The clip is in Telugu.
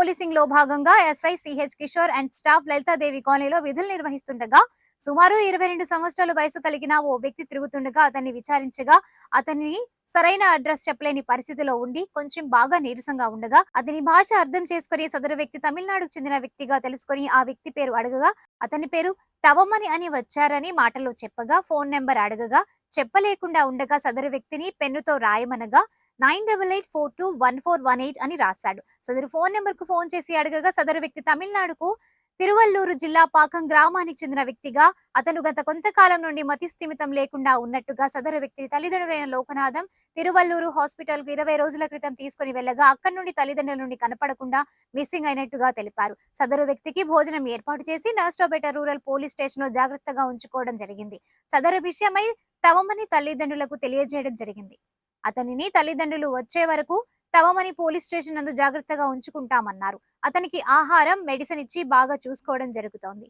పోలీసింగ్ లో భాగంగా SI CH Kishore and staff Lalitadevi కాలనీలో విధులు నిర్వహిస్తుండగా సుమారు 22 సంవత్సరాల వయసు కలిగిన ఓ వ్యక్తి తిరుగుతుండగా అతన్ని విచారించగా అతన్ని సరైన అడ్రస్ చెప్పలేని పరిస్థితిలో ఉండి కొంచెం బాగా నీరసంగా ఉండగా అతని భాష అర్థం చేసుకుని సదరు వ్యక్తి తమిళనాడుకు చెందిన వ్యక్తిగా తెలుసుకుని ఆ వ్యక్తి పేరు అడగగా అతని పేరు తవమని అని వచ్చారని మాటలో చెప్పగా ఫోన్ నెంబర్ అడగగా చెప్పలేకుండా ఉండగా సదరు వ్యక్తిని పెన్నుతో రాయమనగా 98842141 అని రాశాడు. సదరు ఫోన్ నెంబర్ కు ఫోన్ చేసి అడగగా సదరు వ్యక్తి తమిళనాడుకు తిరువల్లూరు జిల్లా పాకం గ్రామానికి చెందిన వ్యక్తిగా అతను గత కొంతకాలం నుండి మతిస్థిమితం లేకుండా ఉన్నట్టుగా సదరు వ్యక్తి తల్లిదండ్రులైన లోకనాథం తిరువల్లూరు హాస్పిటల్ కు 20 రోజుల క్రితం తీసుకుని వెళ్ళగా అక్కడి నుండి తల్లిదండ్రుల నుండి కనపడకుండా మిస్సింగ్ అయినట్టుగా తెలిపారు. సదరు వ్యక్తికి భోజనం ఏర్పాటు చేసి నర్సరావుపేట రూరల్ పోలీస్ స్టేషన్ లో జాగ్రత్తగా ఉంచుకోవడం జరిగింది. సదరు విషయమై తవమని తల్లిదండ్రులకు తెలియజేయడం జరిగింది. అతనిని తల్లిదండ్రులు వచ్చే వరకు తవమని పోలీస్ స్టేషన్ నందు జాగ్రత్తగా ఉంచుకుంటామన్నారు. అతనికి ఆహారం, మెడిసిన్ ఇచ్చి బాగా చూసుకోవడం జరుగుతోంది.